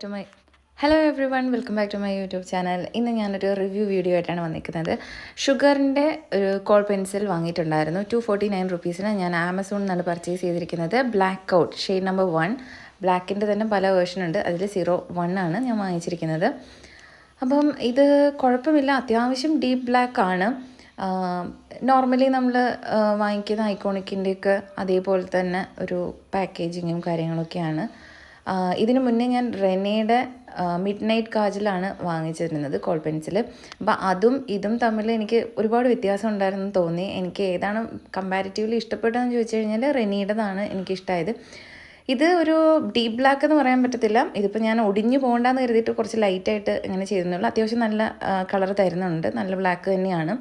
to my Hello everyone, welcome back to my YouTube channel. ഇന്ന് ഞാനൊരു review video ആയിട്ടാണ് വന്നിരിക്കുന്നത്. ഷുഗറിൻ്റെ ഒരു കോൾ പെൻസിൽ വാങ്ങിയിട്ടുണ്ടായിരുന്നു. 249 റുപ്പീസിന് ഞാൻ ആമസോണിൽ നിന്നാണ് പർച്ചേസ് ചെയ്തിരിക്കുന്നത്. Black out shade number 1. ബ്ലാക്കിൻ്റെ തന്നെ പല വേർഷൻ ഉണ്ട്. അതിൽ 01 ആണ് ഞാൻ വാങ്ങിച്ചിരിക്കുന്നത്. അപ്പം ഇത് കുഴപ്പമില്ല, അത്യാവശ്യം ഡീപ്പ് ബ്ലാക്ക് ആണ്. നോർമലി നമ്മൾ വാങ്ങിക്കുന്ന ഐക്കോണിക്കിൻ്റെയൊക്കെ അതേപോലെ തന്നെ ഒരു പാക്കേജിങ്ങും കാര്യങ്ങളൊക്കെയാണ്. ഇതിനു മുന്നേ ഞാൻ റെനയുടെ മിഡ് നൈറ്റ് കാജലാണ് വാങ്ങിച്ചിരുന്നത് കോൾ പെൻസിൽ. അപ്പോൾ അതും ഇതും തമ്മിൽ എനിക്ക് ഒരുപാട് വ്യത്യാസം ഉണ്ടായിരുന്നു തോന്നി. എനിക്ക് ഏതാണ് കമ്പാരിറ്റീവ്ലി ഇഷ്ടപ്പെട്ടതെന്ന് ചോദിച്ചു കഴിഞ്ഞാൽ റെനയുടേതാണ് എനിക്കിഷ്ടമായത്. ഇത് ഒരു ഡീപ്പ് ബ്ലാക്ക് എന്ന് പറയാൻ പറ്റത്തില്ല. ഇതിപ്പോൾ ഞാൻ ഒടിഞ്ഞു പോകണ്ടെന്ന് കരുതിയിട്ട് കുറച്ച് ലൈറ്റായിട്ട് ഇങ്ങനെ ചെയ്തെന്നുള്ളൂ. അത്യാവശ്യം നല്ല കളർ തരുന്നുണ്ട്, നല്ല ബ്ലാക്ക് തന്നെയാണ്,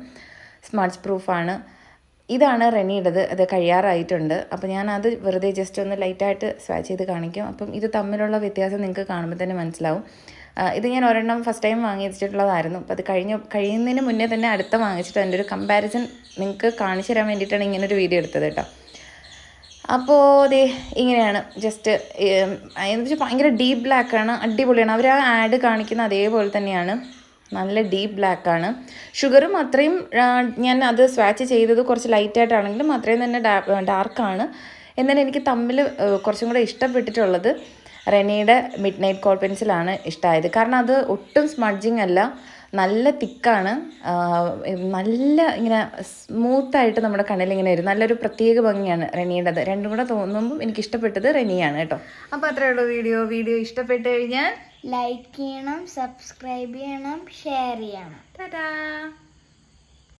സ്മഡ്ജ് പ്രൂഫാണ്. ഇതാണ് റെനിയുടേത്. അത് കഴിയാറായിട്ടുണ്ട്. അപ്പോൾ ഞാനത് വെറുതെ ജസ്റ്റ് ഒന്ന് ലൈറ്റായിട്ട് സ്വാച്ച് ചെയ്ത് കാണിക്കും. അപ്പം ഇത് തമ്മിലുള്ള വ്യത്യാസം നിങ്ങൾക്ക് കാണുമ്പോൾ തന്നെ മനസ്സിലാവും. ഇത് ഞാൻ ഒരെണ്ണം ഫസ്റ്റ് ടൈം വാങ്ങിച്ചിട്ടുള്ളതായിരുന്നു. അപ്പോൾ അത് കഴിയുന്നതിന് മുന്നേ തന്നെ അടുത്ത വാങ്ങിച്ചിട്ട് അതിൻ്റെ ഒരു കമ്പാരിസൺ നിങ്ങൾക്ക് കാണിച്ചു തരാൻ വേണ്ടിയിട്ടാണ് ഇങ്ങനൊരു വീഡിയോ എടുത്തത് കേട്ടോ. അപ്പോൾ ദേ ഇങ്ങനെയാണ്. ജസ്റ്റ് എന്ന് വെച്ചാൽ ഭയങ്കര ഡീപ്പ് ബ്ലാക്കാണ്, അടിപൊളിയാണ്. അവർ ആ ആഡ് കാണിക്കുന്ന അതേപോലെ തന്നെയാണ്, നല്ല ഡീപ്പ് ബ്ലാക്കാണ്. ഷുഗറും അത്രയും ഞാൻ അത് സ്വാച്ച് ചെയ്തത് കുറച്ച് ലൈറ്റായിട്ടാണെങ്കിലും അത്രയും തന്നെ ഡാർക്കാണ്. എന്നാൽ എനിക്ക് തമ്മിൽ കുറച്ചും കൂടെ ഇഷ്ടപ്പെട്ടിട്ടുള്ളത് റെനയുടെ മിഡ് നൈറ്റ് കോൾ പെൻസിലാണ് ഇഷ്ടമായത്. കാരണം അത് ഒട്ടും സ്മഡ്ജിങ് അല്ല, നല്ല തിക്കാണ്, നല്ല ഇങ്ങനെ സ്മൂത്തായിട്ട് നമ്മുടെ കണ്ണിലിങ്ങനെ വരും. നല്ലൊരു പ്രത്യേക ഭംഗിയാണ് റെനിയുടേത്. രണ്ടും കൂടെ തോന്നുമ്പം എനിക്കിഷ്ടപ്പെട്ടത് റെനിയാണ് കേട്ടോ. അപ്പോൾ അത്രയേ ഉള്ളൂ വീഡിയോ ഇഷ്ടപ്പെട്ട് കഴിഞ്ഞാൽ ലൈക്ക് ചെയ്യണം, സബ്സ്ക്രൈബ് ചെയ്യണം, ഷെയർ ചെയ്യണം. ടാറ്റാ.